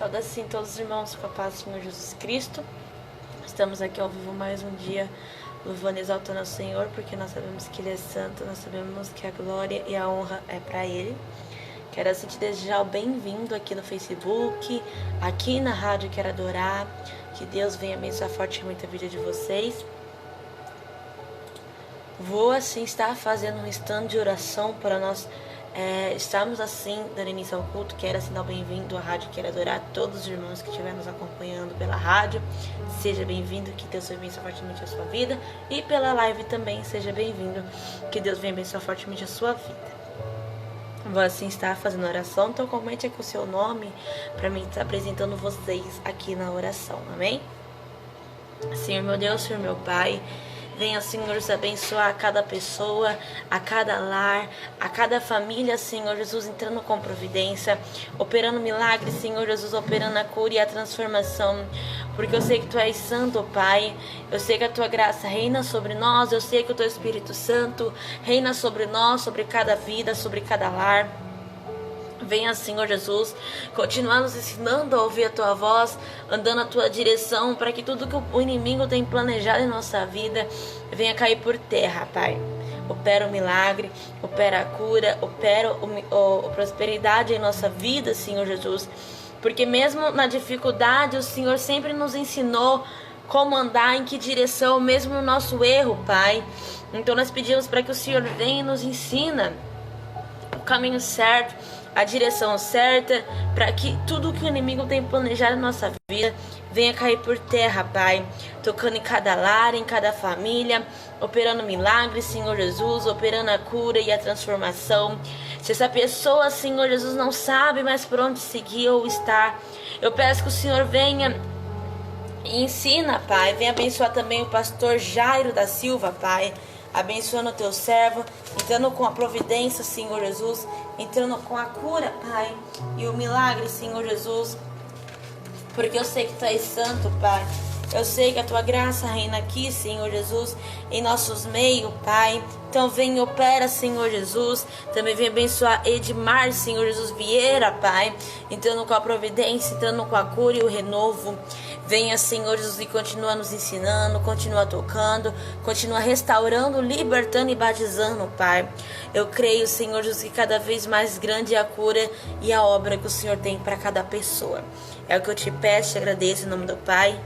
Saúde assim todos os irmãos com a paz do Senhor Jesus Cristo. Estamos aqui ao vivo mais um dia, louvando e exaltando ao Senhor, porque nós sabemos que Ele é santo, nós sabemos que a glória e a honra é para Ele. Quero assim te desejar o bem-vindo aqui no Facebook, aqui na Rádio Quero Adorar. Que Deus venha abençoar fortemente a vida de vocês. Vou assim estar fazendo um stand de oração para nós estamos assim dando início ao culto. Quero assim dar o bem-vindo à Rádio Quero Adorar, todos os irmãos que estiverem nos acompanhando pela rádio. Seja bem-vindo, que Deus venha abençoar fortemente a sua vida. E pela live também, seja bem-vindo, que Deus venha abençoar fortemente a sua vida. Vou assim estar fazendo oração, então comente aqui o seu nome para mim estar apresentando vocês aqui na oração, amém? Senhor meu Deus, Senhor meu Pai, venha, Senhor, abençoar a cada pessoa, a cada lar, a cada família, Senhor Jesus, entrando com providência, operando milagres, Senhor Jesus, operando a cura e a transformação, porque eu sei que Tu és santo, Pai, eu sei que a Tua graça reina sobre nós, eu sei que o Teu Espírito Santo reina sobre nós, sobre cada vida, sobre cada lar. Venha, Senhor Jesus, continuar nos ensinando a ouvir a Tua voz, andando na Tua direção, para que tudo que o inimigo tem planejado em nossa vida venha cair por terra, Pai. Opera o milagre, opera a cura, opera a prosperidade em nossa vida, Senhor Jesus. Porque mesmo na dificuldade, o Senhor sempre nos ensinou como andar, em que direção, mesmo no nosso erro, Pai. Então nós pedimos para que o Senhor venha e nos ensina o caminho certo, a direção certa, para que tudo que o inimigo tem planejado em nossa vida venha cair por terra, Pai, tocando em cada lar, em cada família, operando milagres, Senhor Jesus, operando a cura e a transformação. Se essa pessoa, Senhor Jesus, não sabe mais por onde seguir ou estar, eu peço que o Senhor venha e ensina, Pai. Venha abençoar também o pastor Jairo da Silva, Pai, abençoando o Teu servo, entrando com a providência, Senhor Jesus, entrando com a cura, Pai, e o milagre, Senhor Jesus, porque eu sei que Tu és santo, Pai. Eu sei que a Tua graça reina aqui, Senhor Jesus, em nossos meios, Pai. Então vem e opera, Senhor Jesus. Também vem abençoar Edmar, Senhor Jesus Vieira, Pai, entrando com a providência, entrando com a cura e o renovo. Venha, Senhor Jesus, e continua nos ensinando, continua tocando, continua restaurando, libertando e batizando, Pai. Eu creio, Senhor Jesus, que cada vez mais grande é a cura e a obra que o Senhor tem para cada pessoa. É o que eu te peço e te agradeço em nome do Pai,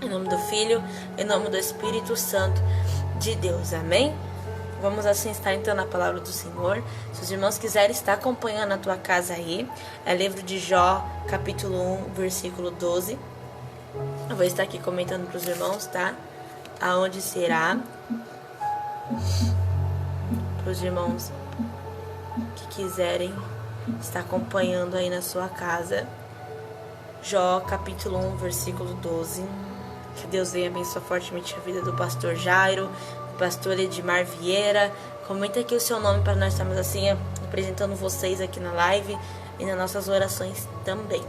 em nome do Filho, em nome do Espírito Santo de Deus. Amém? Vamos assim estar então na palavra do Senhor. Se os irmãos quiserem estar acompanhando a tua casa aí, é livro de Jó, capítulo 1, versículo 12. Eu vou estar aqui comentando para os irmãos, tá? Aonde será? Para os irmãos que quiserem estar acompanhando aí na sua casa. Jó, capítulo 1, versículo 12. Que Deus venha abençoar fortemente a vida do pastor Jairo, do pastor Edmar Vieira. Comenta aqui o seu nome para nós estarmos assim apresentando vocês aqui na live e nas nossas orações também.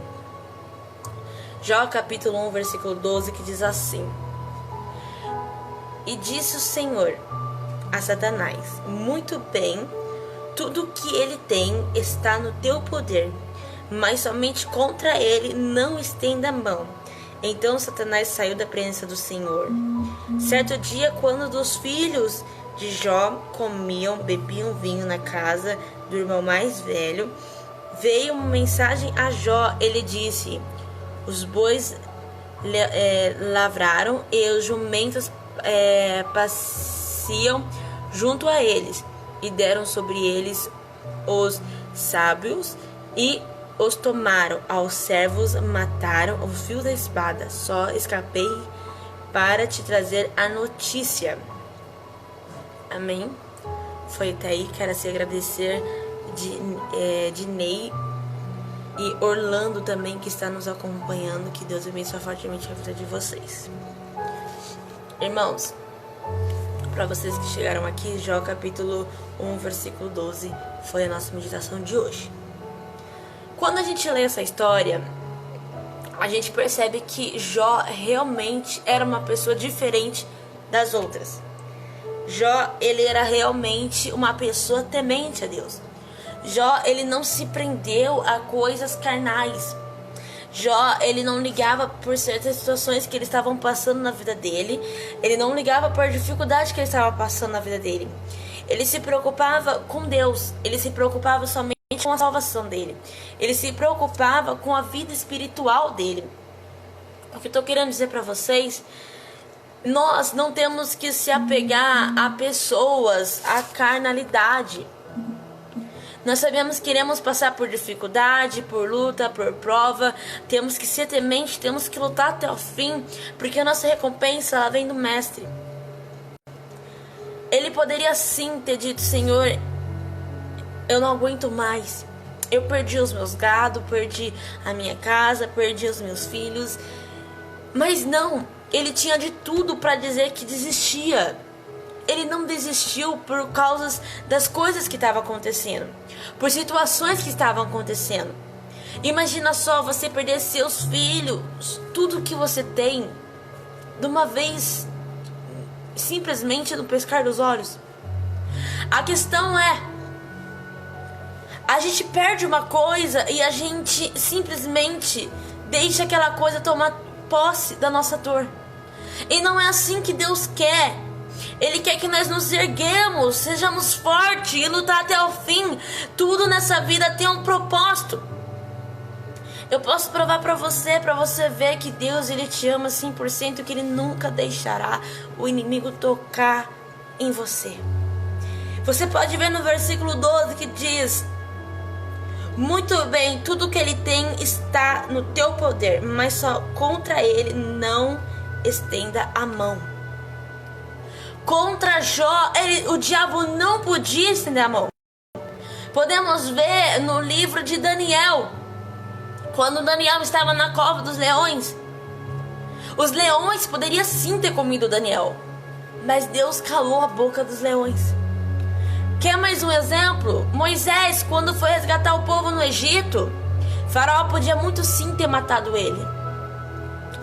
Jó capítulo 1, versículo 12, que diz assim: E disse o Senhor a Satanás: Muito bem, tudo que ele tem está no teu poder, mas somente contra ele não estenda a mão. Então Satanás saiu da presença do Senhor. Certo dia, quando dos filhos de Jó comiam, bebiam vinho na casa do irmão mais velho, veio uma mensagem a Jó. Ele disse: Os bois lavraram e os jumentos passeam junto a eles, e deram sobre eles os sábios e os tomaram. Aos servos mataram o fio da espada. Só escapei para te trazer a notícia. Amém? Foi até aí. Quero se agradecer de Ney e Orlando também, que está nos acompanhando. Que Deus abençoe fortemente a vida de vocês. Irmãos, para vocês que chegaram aqui, Jó capítulo 1, versículo 12 foi a nossa meditação de hoje. Quando a gente lê essa história, a gente percebe que Jó realmente era uma pessoa diferente das outras. Jó, ele era realmente uma pessoa temente a Deus. Jó, ele não se prendeu a coisas carnais. Jó, ele não ligava por certas situações que eles estavam passando na vida dele. Ele não ligava por dificuldade que ele estava passando na vida dele. Ele se preocupava com Deus. Ele se preocupava somente com a salvação dele. Ele se preocupava com a vida espiritual dele. O que eu estou querendo dizer para vocês, nós não temos que se apegar a pessoas, a carnalidade. Nós sabemos que iremos passar por dificuldade, por luta, por prova. Temos que ser temente, temos que lutar até o fim, porque a nossa recompensa ela vem do Mestre. Ele poderia sim ter dito: Senhor, eu não aguento mais. Eu perdi os meus gados, perdi a minha casa, perdi os meus filhos. Mas não, ele tinha de tudo para dizer que desistia. Ele não desistiu por causa das coisas que estavam acontecendo, por situações que estavam acontecendo. Imagina só você perder seus filhos, tudo que você tem, de uma vez, simplesmente no piscar dos olhos. A questão é, a gente perde uma coisa e a gente simplesmente deixa aquela coisa tomar posse da nossa dor. E não é assim que Deus quer. Ele quer que nós nos erguemos, sejamos fortes e lutar até o fim. Tudo nessa vida tem um propósito. Eu posso provar para você ver que Deus ele te ama 100%, que Ele nunca deixará o inimigo tocar em você. Você pode ver no versículo 12 que diz: muito bem, tudo que ele tem está no teu poder, mas só contra ele não estenda a mão. Contra Jó, o diabo não podia estender a mão. Podemos ver no livro de Daniel, quando Daniel estava na cova dos leões. Os leões poderiam sim ter comido Daniel, mas Deus calou a boca dos leões. Quer mais um exemplo? Moisés, quando foi resgatar o povo no Egito, Faraó podia muito sim ter matado ele,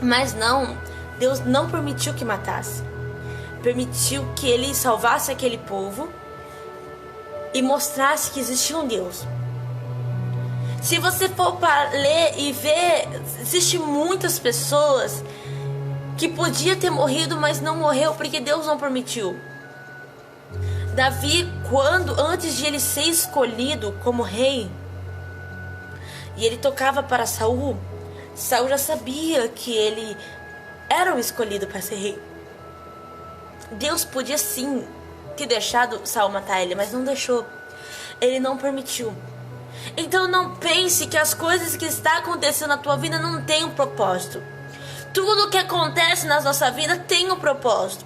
mas não, Deus não permitiu que matasse. Permitiu que ele salvasse aquele povo e mostrasse que existia um Deus. Se você for para ler e ver, existem muitas pessoas que podia ter morrido, mas não morreu porque Deus não permitiu. Davi, antes de ele ser escolhido como rei, e ele tocava para Saul, Saul já sabia que ele era o escolhido para ser rei. Deus podia sim ter deixado Saul matar ele, mas não deixou. Ele não permitiu. Então não pense que as coisas que estão acontecendo na tua vida não têm um propósito. Tudo que acontece na nossa vida tem um propósito.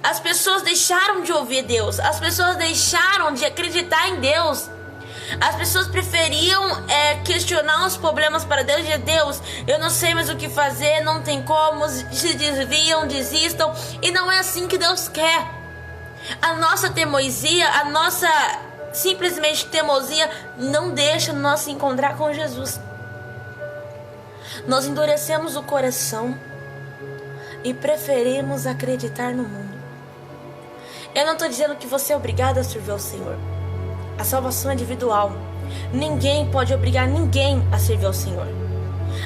As pessoas deixaram de ouvir Deus. As pessoas deixaram de acreditar em Deus. As pessoas preferiam questionar os problemas para Deus e dizer: Deus, eu não sei mais o que fazer, não tem como, se desviam, desistam. E não é assim que Deus quer. A nossa teimosia, a nossa simplesmente teimosia não deixa nós se encontrar com Jesus. Nós endurecemos o coração e preferimos acreditar no mundo. Eu não estou dizendo que você é obrigado a servir ao Senhor. A salvação é individual. Ninguém pode obrigar ninguém a servir ao Senhor.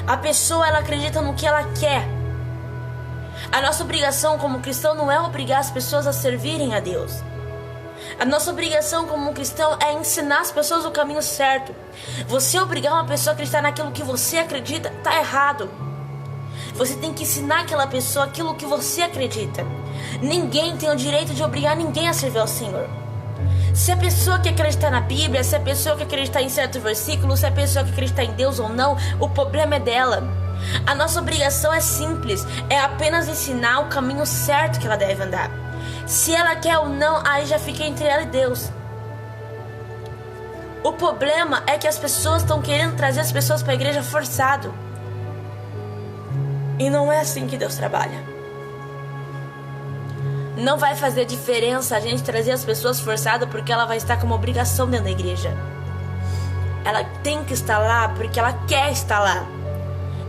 A pessoa, ela acredita no que ela quer. A nossa obrigação como cristão não é obrigar as pessoas a servirem a Deus. A nossa obrigação como cristão é ensinar as pessoas o caminho certo. Você obrigar uma pessoa a acreditar naquilo que você acredita, está errado. Você tem que ensinar aquela pessoa aquilo que você acredita. Ninguém tem o direito de obrigar ninguém a servir ao Senhor. Se a pessoa que acredita na Bíblia, se a pessoa que acredita em certo versículo, se a pessoa que acredita em Deus ou não, o problema é dela. A nossa obrigação é simples, é apenas ensinar o caminho certo que ela deve andar. Se ela quer ou não, aí já fica entre ela e Deus. O problema é que as pessoas estão querendo trazer as pessoas para a igreja forçado. E não é assim que Deus trabalha. Não vai fazer diferença a gente trazer as pessoas forçadas porque ela vai estar com uma obrigação dentro da igreja. Ela tem que estar lá porque ela quer estar lá.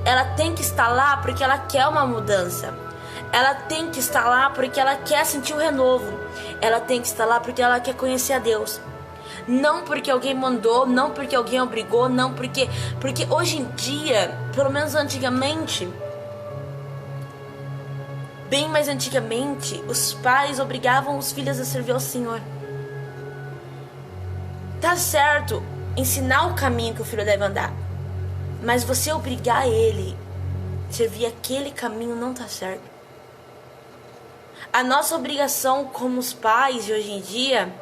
Ela tem que estar lá porque ela quer uma mudança. Ela tem que estar lá porque ela quer sentir o renovo. Ela tem que estar lá porque ela quer conhecer a Deus. Não porque alguém mandou, não porque alguém obrigou, não porque hoje em dia, pelo menos antigamente, bem mais antigamente, os pais obrigavam os filhos a servir ao Senhor. Tá certo ensinar o caminho que o filho deve andar, mas você obrigar ele a servir aquele caminho não tá certo. A nossa obrigação como os pais de hoje em dia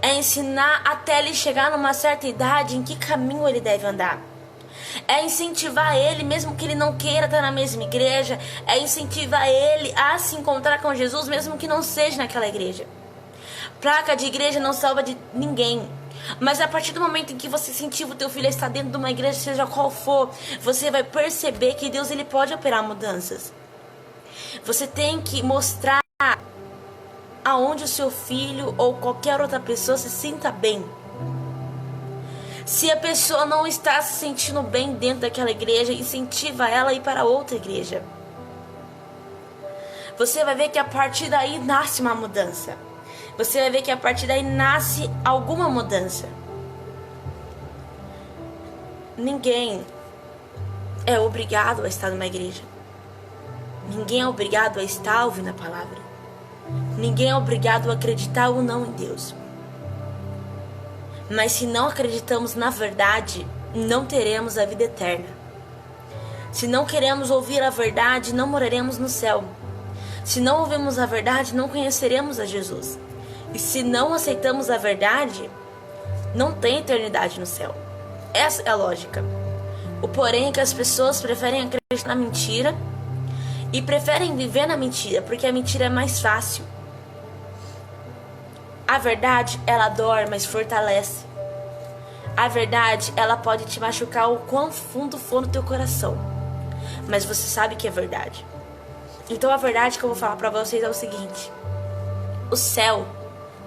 é ensinar até ele chegar numa certa idade em que caminho ele deve andar. É incentivar ele, mesmo que ele não queira estar na mesma igreja. É incentivar ele a se encontrar com Jesus, mesmo que não seja naquela igreja. Placa de igreja não salva de ninguém. Mas a partir do momento em que você incentiva o teu filho a estar dentro de uma igreja, seja qual for, você vai perceber que Deus ele pode operar mudanças. Você tem que mostrar aonde o seu filho ou qualquer outra pessoa se sinta bem. Se a pessoa não está se sentindo bem dentro daquela igreja, incentiva ela a ir para outra igreja. Você vai ver que a partir daí nasce uma mudança. Você vai ver que a partir daí nasce alguma mudança. Ninguém é obrigado a estar numa igreja. Ninguém é obrigado a estar ouvindo a palavra. Ninguém é obrigado a acreditar ou não em Deus. Mas se não acreditamos na verdade, não teremos a vida eterna. Se não queremos ouvir a verdade, não moraremos no céu. Se não ouvimos a verdade, não conheceremos a Jesus. E se não aceitamos a verdade, não tem eternidade no céu. Essa é a lógica. O porém é que as pessoas preferem acreditar na mentira e preferem viver na mentira, porque a mentira é mais fácil. A verdade, ela dói, mas fortalece. A verdade, ela pode te machucar o quão fundo for no teu coração, mas você sabe que é verdade. Então a verdade que eu vou falar pra vocês é o seguinte: o céu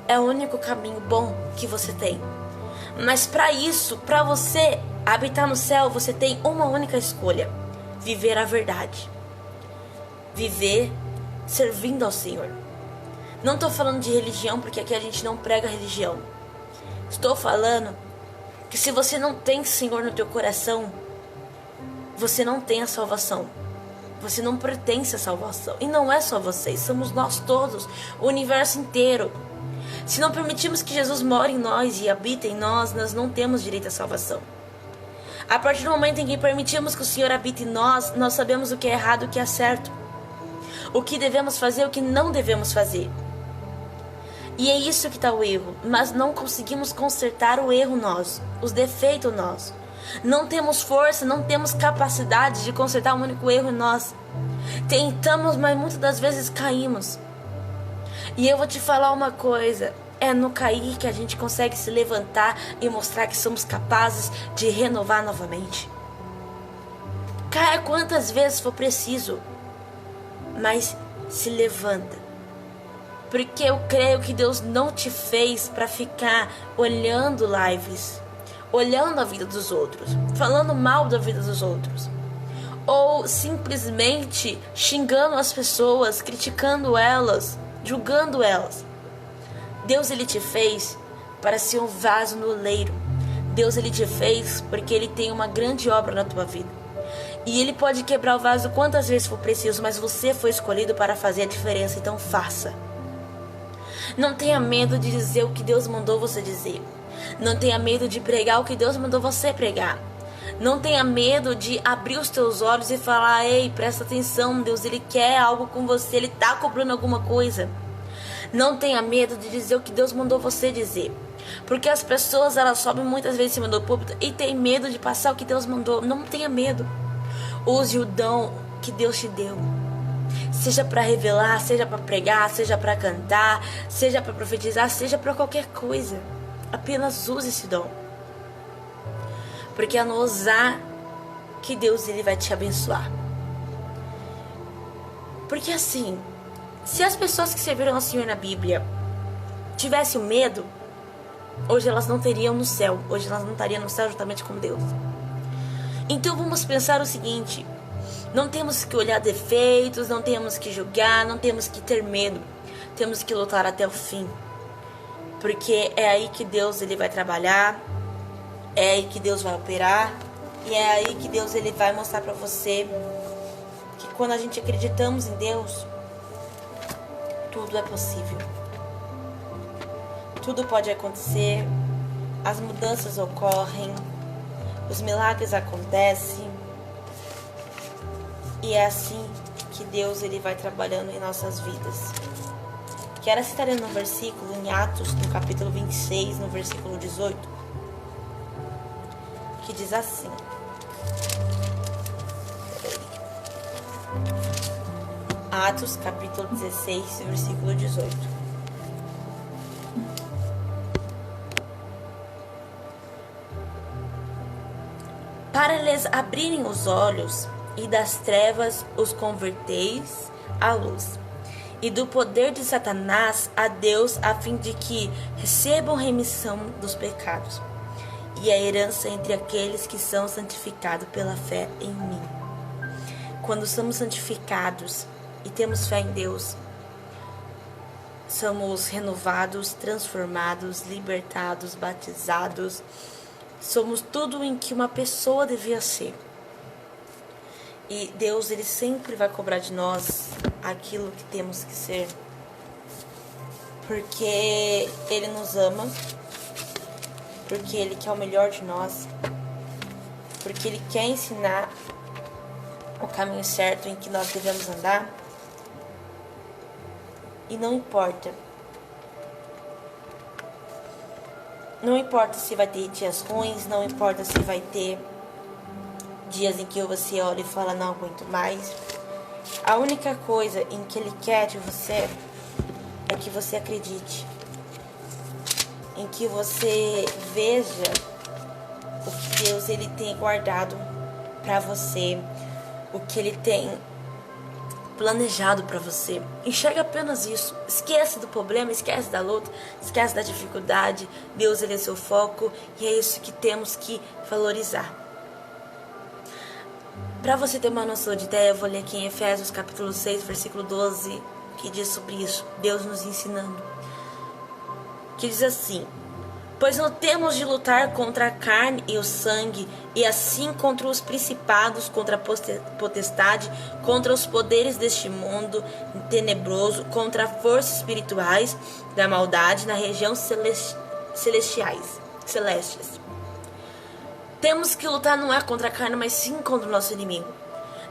é o único caminho bom que você tem. Mas para isso, para você habitar no céu, você tem uma única escolha: viver a verdade. Viver servindo ao Senhor. Não estou falando de religião, porque aqui a gente não prega religião. Estou falando que se você não tem Senhor no teu coração, você não tem a salvação. Você não pertence à salvação. E não é só vocês, somos nós todos, o universo inteiro. Se não permitirmos que Jesus more em nós e habite em nós, nós não temos direito à salvação. A partir do momento em que permitimos que o Senhor habite em nós, nós sabemos o que é errado e o que é certo. O que devemos fazer e o que não devemos fazer. E é isso que está o erro. Mas não conseguimos consertar o erro nós, os defeitos nós. Não temos força, não temos capacidade de consertar um único erro em nós. Tentamos, mas muitas das vezes caímos. E eu vou te falar uma coisa: é no cair que a gente consegue se levantar e mostrar que somos capazes de renovar novamente. Caia quantas vezes for preciso, mas se levanta. Porque eu creio que Deus não te fez para ficar olhando lives, olhando a vida dos outros, falando mal da vida dos outros, ou simplesmente xingando as pessoas, criticando elas, julgando elas. Deus ele te fez para ser um vaso no oleiro. Deus ele te fez porque ele tem uma grande obra na tua vida. E ele pode quebrar o vaso quantas vezes for preciso, mas você foi escolhido para fazer a diferença, então faça. Não tenha medo de dizer o que Deus mandou você dizer. Não tenha medo de pregar o que Deus mandou você pregar. Não tenha medo de abrir os teus olhos e falar: ei, presta atenção, Deus ele quer algo com você, ele está cobrando alguma coisa. Não tenha medo de dizer o que Deus mandou você dizer. Porque as pessoas elas sobem muitas vezes em cima do púlpito e tem medo de passar o que Deus mandou. Não tenha medo. Use o dom que Deus te deu. Seja para revelar, seja para pregar, seja para cantar, seja para profetizar, seja para qualquer coisa. Apenas use esse dom. Porque é no usar que Deus ele vai te abençoar. Porque assim, se as pessoas que serviram ao Senhor na Bíblia tivessem medo, hoje elas não teriam no céu. Hoje elas não estariam no céu juntamente com Deus. Então vamos pensar o seguinte: não temos que olhar defeitos, não temos que julgar, não temos que ter medo. Temos que lutar até o fim. Porque é aí que Deus ele vai trabalhar, é aí que Deus vai operar, E é aí que Deus ele vai mostrar para você que quando a gente acreditamos em Deus, tudo é possível. Tudo pode acontecer, as mudanças ocorrem, os milagres acontecem. E é assim que Deus ele vai trabalhando em nossas vidas. Quero citar no versículo em Atos, no capítulo 26, no versículo 18, que diz assim: Atos, capítulo 16, versículo 18. Para lhes abrirem os olhos, e das trevas os converteis à luz, e do poder de Satanás a Deus, a fim de que recebam remissão dos pecados, e a herança entre aqueles que são santificados pela fé em mim. Quando somos santificados e temos fé em Deus, somos renovados, transformados, libertados, batizados. Somos tudo em que uma pessoa devia ser. E Deus, ele sempre vai cobrar de nós aquilo que temos que ser. Porque Ele nos ama. Porque Ele quer o melhor de nós. Porque Ele quer ensinar o caminho certo em que nós devemos andar. E não importa. Não importa se vai ter dias ruins, não importa se vai ter dias em que você olha e fala, não aguento mais. A única coisa em que Ele quer de você é que você acredite. Em que você veja o que Deus ele tem guardado para você. O que Ele tem planejado para você. Enxerga apenas isso. Esquece do problema, esquece da luta, esquece da dificuldade. Deus ele é seu foco e é isso que temos que valorizar. Para você ter uma noção de ideia, eu vou ler aqui em Efésios capítulo 6, versículo 12, que diz sobre isso. Deus nos ensinando. Que diz assim: pois não temos de lutar contra a carne e o sangue, e assim contra os principados, contra a potestade, contra os poderes deste mundo tenebroso, contra forças espirituais da maldade na região celestes. Temos que lutar não é contra a carne, mas sim contra o nosso inimigo.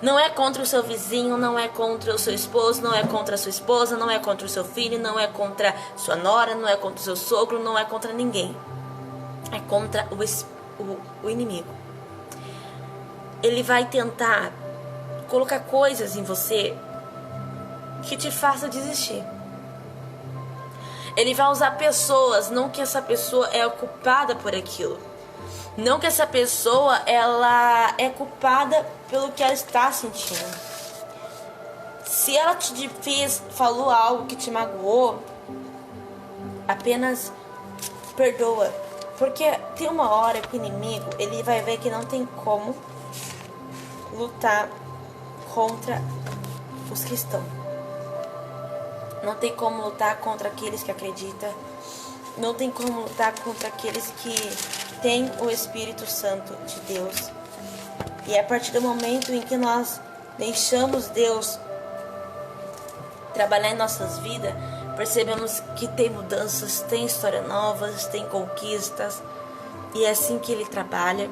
Não é contra o seu vizinho, não é contra o seu esposo, não é contra a sua esposa, não é contra o seu filho, não é contra sua nora, não é contra o seu sogro, não é contra ninguém. É contra o inimigo. Ele vai tentar colocar coisas em você que te faça desistir. Ele vai usar pessoas, não que essa pessoa é culpada por aquilo. Não que essa pessoa ela é culpada pelo que ela está sentindo. Se ela te fez, falou algo que te magoou, apenas perdoa. Porque tem uma hora que o inimigo ele vai ver que não tem como lutar contra os que estão. Não tem como lutar contra aqueles que acreditam. Não tem como lutar contra aqueles que têm o Espírito Santo de Deus. E é a partir do momento em que nós deixamos Deus trabalhar em nossas vidas, percebemos que tem mudanças, tem histórias novas, tem conquistas. E é assim que Ele trabalha.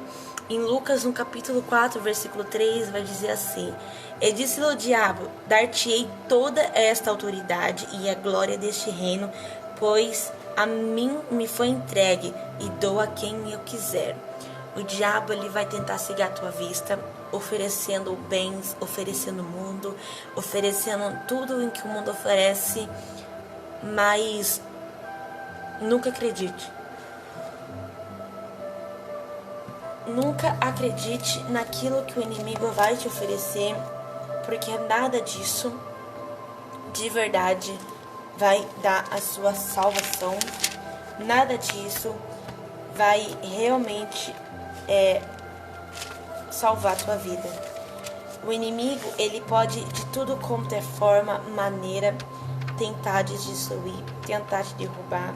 Em Lucas, no capítulo 4, versículo 3, vai dizer assim: e disse-lhe o diabo: dar-te-ei toda esta autoridade e a glória deste reino, pois a mim me foi entregue e dou a quem eu quiser. O diabo ele vai tentar cegar a tua vista, oferecendo bens, oferecendo o mundo, oferecendo tudo em que o mundo oferece, mas nunca acredite. Nunca acredite naquilo que o inimigo vai te oferecer, porque nada disso de verdade vai dar a sua salvação. Nada disso vai realmente salvar a tua vida. O inimigo, ele pode de tudo quanto é forma, maneira, tentar te destruir, tentar te derrubar.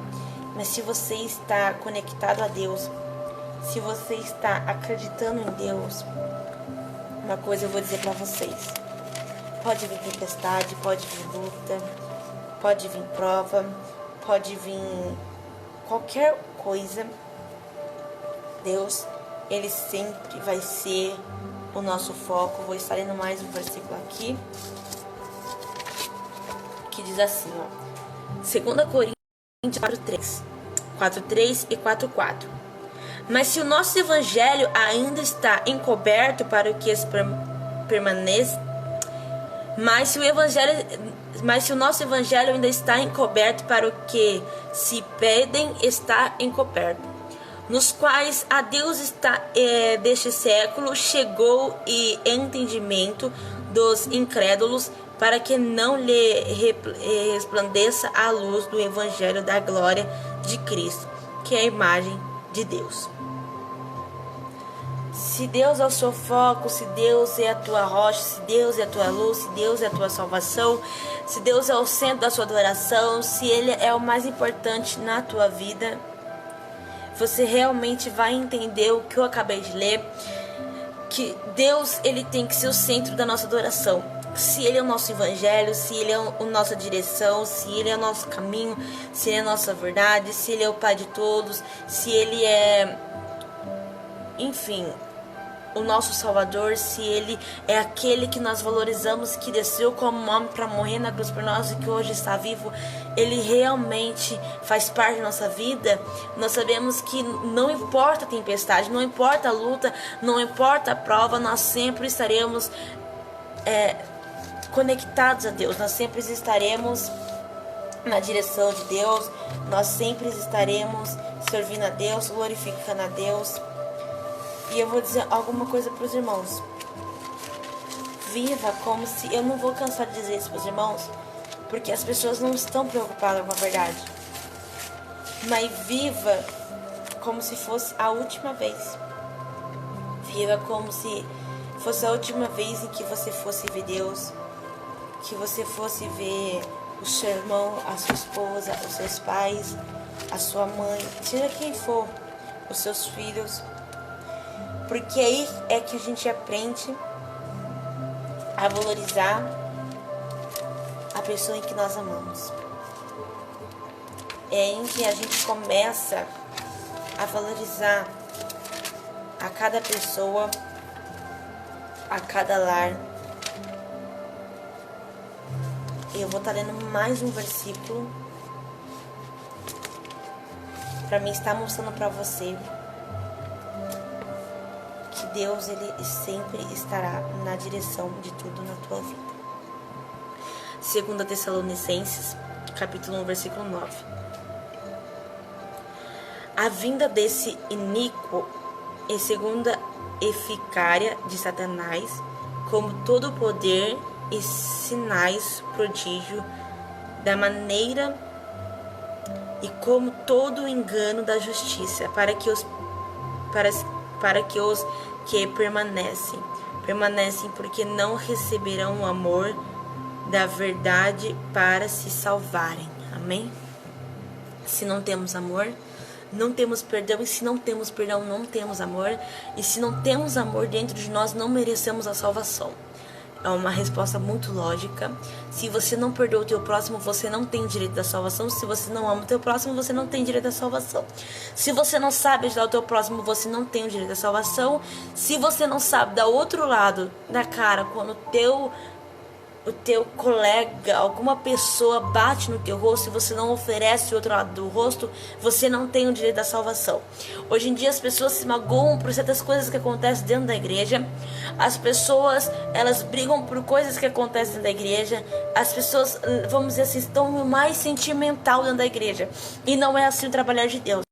Mas se você está conectado a Deus, Se você está acreditando em Deus, uma coisa eu vou dizer para vocês. Pode vir tempestade, pode vir luta, pode vir prova, pode vir qualquer coisa. Deus, Ele sempre vai ser o nosso foco. Vou estar lendo mais um versículo aqui, que diz assim, ó. 2 Coríntios 4:3 e 4:4. Mas se o nosso evangelho ainda está encoberto para o que permaneça, mas se o nosso evangelho ainda está encoberto para o que se pedem, está encoberto, nos quais a Deus está deste século chegou e entendimento dos incrédulos, para que não lhe resplandeça a luz do evangelho da glória de Cristo, que é a imagem de Deus. Se Deus é o seu foco, se Deus é a tua rocha, se Deus é a tua luz, se Deus é a tua salvação, se Deus é o centro da sua adoração, se Ele é o mais importante na tua vida, você realmente vai entender o que eu acabei de ler, que Deus, Ele tem que ser o centro da nossa adoração. Se Ele é o nosso evangelho, se Ele é a nossa direção, se Ele é o nosso caminho, se Ele é a nossa verdade, se Ele é o Pai de todos, se Ele é, enfim, o nosso Salvador, se Ele é aquele que nós valorizamos, que desceu como homem para morrer na cruz por nós e que hoje está vivo, Ele realmente faz parte da nossa vida. Nós sabemos que não importa a tempestade, não importa a luta, não importa a prova, nós sempre estaremos conectados a Deus, nós sempre estaremos na direção de Deus, nós sempre estaremos servindo a Deus, glorificando a Deus. E eu vou dizer alguma coisa para os irmãos. Viva como se... Eu não vou cansar de dizer isso para os irmãos, porque as pessoas não estão preocupadas com a verdade. Mas viva como se fosse a última vez. Viva como se fosse a última vez em que você fosse ver Deus, que você fosse ver o seu irmão, a sua esposa, os seus pais, a sua mãe, seja quem for, os seus filhos. Porque aí é que a gente aprende a valorizar a pessoa em que nós amamos. É em que a gente começa a valorizar a cada pessoa, a cada lar. Eu vou estar lendo mais um versículo para mim estar mostrando para você que Deus, Ele sempre estará na direção de tudo na tua vida. 2 Tessalonicenses, capítulo 1, versículo 9. A vinda desse iníquo e segunda eficária de Satanás, como todo poder e sinais, prodígio, da maneira e como todo engano da justiça, para que os que permanecem porque não receberão o amor da verdade para se salvarem. Amém? Se não temos amor, não temos perdão, e se não temos perdão, não temos amor, e se não temos amor dentro de nós, não merecemos a salvação. É uma resposta muito lógica. Se você não perdoa o teu próximo, você não tem direito da salvação. Se você não ama o teu próximo, você não tem direito da salvação. Se você não sabe ajudar o teu próximo, você não tem o direito da salvação. Se você não sabe dar outro lado da cara quando o teu colega, alguma pessoa bate no teu rosto e você não oferece o outro lado do rosto, você não tem o direito da salvação. Hoje em dia as pessoas se magoam por certas coisas que acontecem dentro da igreja. As pessoas, elas brigam por coisas que acontecem dentro da igreja. As pessoas, vamos dizer assim, estão mais sentimental dentro da igreja. E não é assim o trabalhar de Deus.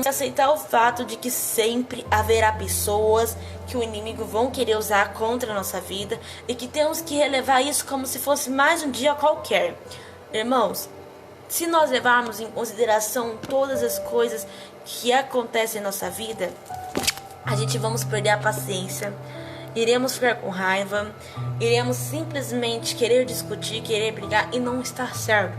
Aceitar o fato de que sempre haverá pessoas que o inimigo vão querer usar contra a nossa vida e que temos que relevar isso como se fosse mais um dia qualquer. Irmãos, se nós levarmos em consideração todas as coisas que acontecem em nossa vida, a gente vamos perder a paciência, iremos ficar com raiva, iremos simplesmente querer discutir, querer brigar, e não está certo.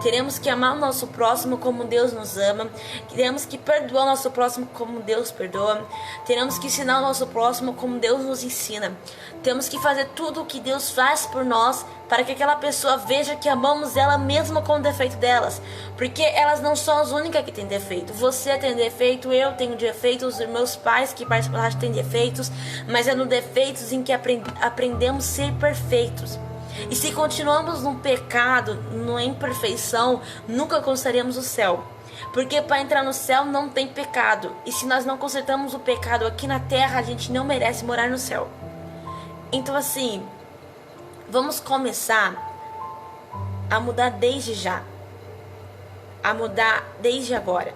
Teremos que amar o nosso próximo como Deus nos ama. Teremos que perdoar o nosso próximo como Deus perdoa. Teremos que ensinar o nosso próximo como Deus nos ensina. Temos que fazer tudo o que Deus faz por nós, para que aquela pessoa veja que amamos ela mesmo com o defeito delas. Porque elas não são as únicas que têm defeito. Você tem defeito, eu tenho defeitos, os meus pais que participam da rádio têm defeitos. Mas é no defeitos em que aprendemos a ser perfeitos. E se continuamos no pecado, na imperfeição, nunca conquistaremos o céu. Porque para entrar no céu não tem pecado. E se nós não consertamos o pecado aqui na terra, a gente não merece morar no céu. Então assim, vamos começar a mudar desde já. A mudar desde agora.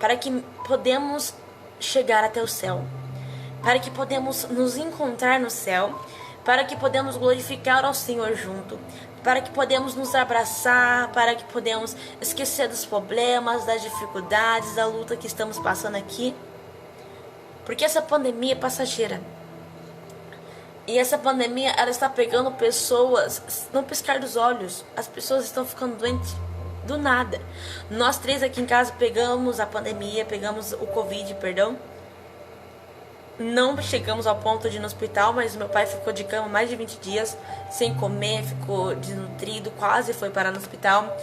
Para que podemos chegar até o céu. Para que podemos nos encontrar no céu. Para que podemos glorificar ao Senhor junto. Para que podemos nos abraçar. Para que podemos esquecer dos problemas, das dificuldades, da luta que estamos passando aqui. Porque essa pandemia é passageira. E essa pandemia, ela está pegando pessoas no piscar dos olhos. As pessoas estão ficando doentes do nada. Nós três aqui em casa pegamos a pandemia, pegamos o Covid, perdão. Não chegamos ao ponto de ir no hospital, mas meu pai ficou de cama mais de 20 dias, sem comer, ficou desnutrido, quase foi parar no hospital.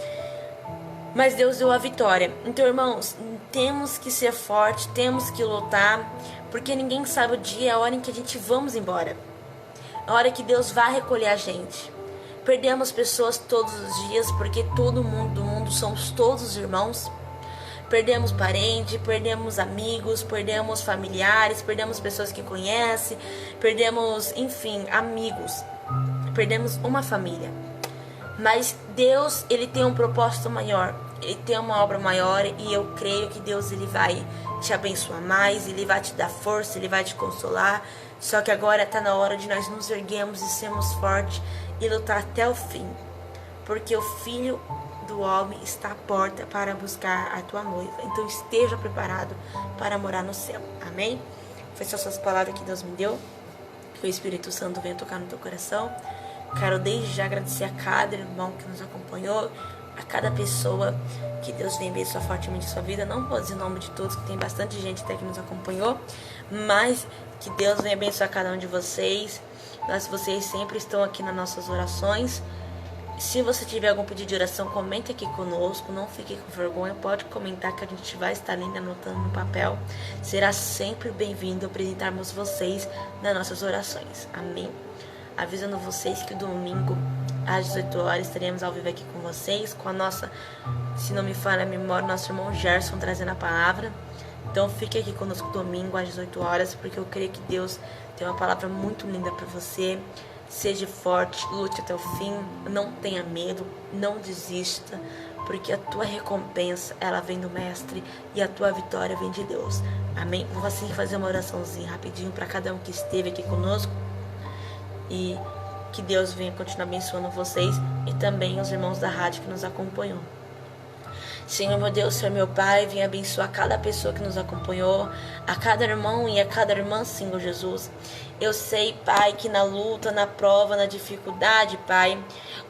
Mas Deus deu a vitória. Então, irmãos, temos que ser fortes, temos que lutar, porque ninguém sabe o dia e a hora em que a gente vamos embora. A hora que Deus vai recolher a gente. Perdemos pessoas todos os dias, porque todo mundo do mundo somos todos irmãos. Perdemos parentes, perdemos amigos, perdemos familiares, perdemos pessoas que conhecem, perdemos, enfim, amigos. Perdemos uma família. Mas Deus, Ele tem um propósito maior. Ele tem uma obra maior e eu creio que Deus, Ele vai te abençoar mais, Ele vai te dar força, Ele vai te consolar. Só que agora está na hora de nós nos erguermos e sermos fortes e lutar até o fim. Porque o Filho do Homem está à porta para buscar a tua noiva. Então esteja preparado para morar no céu. Amém? Foi só essas palavras que Deus me deu. Que o Espírito Santo venha tocar no teu coração. Quero desde já agradecer a cada irmão que nos acompanhou, a cada pessoa que Deus venha abençoar fortemente a sua vida. Não vou dizer o nome de todos, que tem bastante gente até que nos acompanhou, mas que Deus venha abençoar cada um de vocês. Vocês sempre estão aqui nas nossas orações. Se você tiver algum pedido de oração, comente aqui conosco. Não fique com vergonha, pode comentar que a gente vai estar ali anotando no papel. Será sempre bem-vindo apresentarmos vocês nas nossas orações. Amém? Avisando vocês que domingo, às 18 horas, estaremos ao vivo aqui com vocês, com a nossa, se não me falha a memória, nosso irmão Gerson trazendo a palavra. Então fique aqui conosco domingo às 18 horas, porque eu creio que Deus tem uma palavra muito linda para você. Seja forte, lute até o fim, não tenha medo, não desista, porque a tua recompensa, ela vem do Mestre e a tua vitória vem de Deus. Amém? Vou assim fazer uma oraçãozinha rapidinho para cada um que esteve aqui conosco. E que Deus venha continuar abençoando vocês e também os irmãos da rádio que nos acompanham. Senhor, meu Deus, Senhor, meu Pai, venha abençoar cada pessoa que nos acompanhou, a cada irmão e a cada irmã, Senhor Jesus. Eu sei, Pai, que na luta, na prova, na dificuldade, Pai,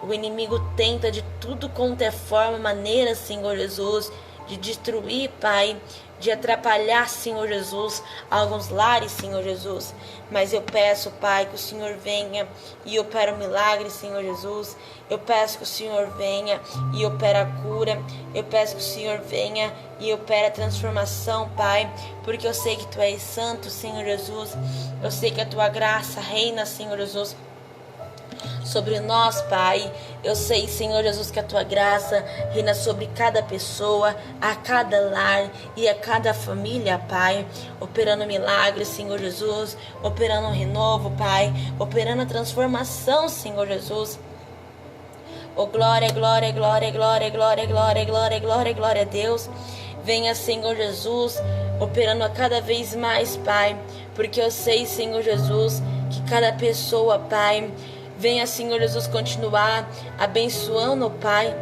o inimigo tenta de tudo quanto é forma, maneira, Senhor Jesus, de destruir, Pai, de atrapalhar, Senhor Jesus, alguns lares, Senhor Jesus. Mas eu peço, Pai, que o Senhor venha e opere um milagre, Senhor Jesus. Eu peço que o Senhor venha e opere a cura. Eu peço que o Senhor venha e opere a transformação, Pai, porque eu sei que Tu és santo, Senhor Jesus. Eu sei que a Tua graça reina, Senhor Jesus, sobre nós, Pai. Eu sei, Senhor Jesus, que a Tua graça reina sobre cada pessoa, a cada lar e a cada família, Pai, operando milagres, Senhor Jesus, operando um renovo, Pai, operando a transformação, Senhor Jesus. Oh, glória, glória, glória, glória, glória, glória, glória, glória, glória a Deus. Venha, Senhor Jesus, operando a cada vez mais, Pai, porque eu sei, Senhor Jesus, que cada pessoa, Pai, venha, Senhor Jesus, continuar abençoando, Pai,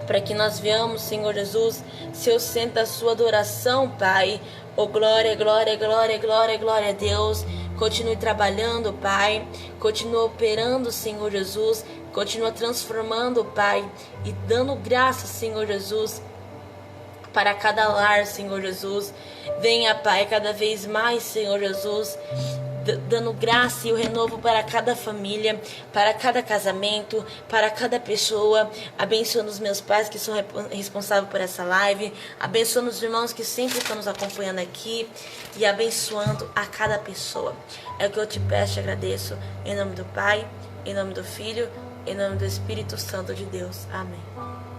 para que nós venhamos, Senhor Jesus, ser o centro da Sua adoração, Pai. Oh, glória, glória, glória, glória, glória a Deus. Continue trabalhando, Pai. Continue operando, Senhor Jesus. Continua transformando, Pai, e dando graça, Senhor Jesus, para cada lar, Senhor Jesus. Venha, Pai, cada vez mais, Senhor Jesus, dando graça e o renovo para cada família, para cada casamento, para cada pessoa. Abençoa os meus pais que são responsáveis por essa live. Abençoa os irmãos que sempre estão nos acompanhando aqui. E abençoando a cada pessoa. É o que eu te peço e te agradeço. Em nome do Pai, em nome do Filho, em nome do Espírito Santo de Deus. Amém.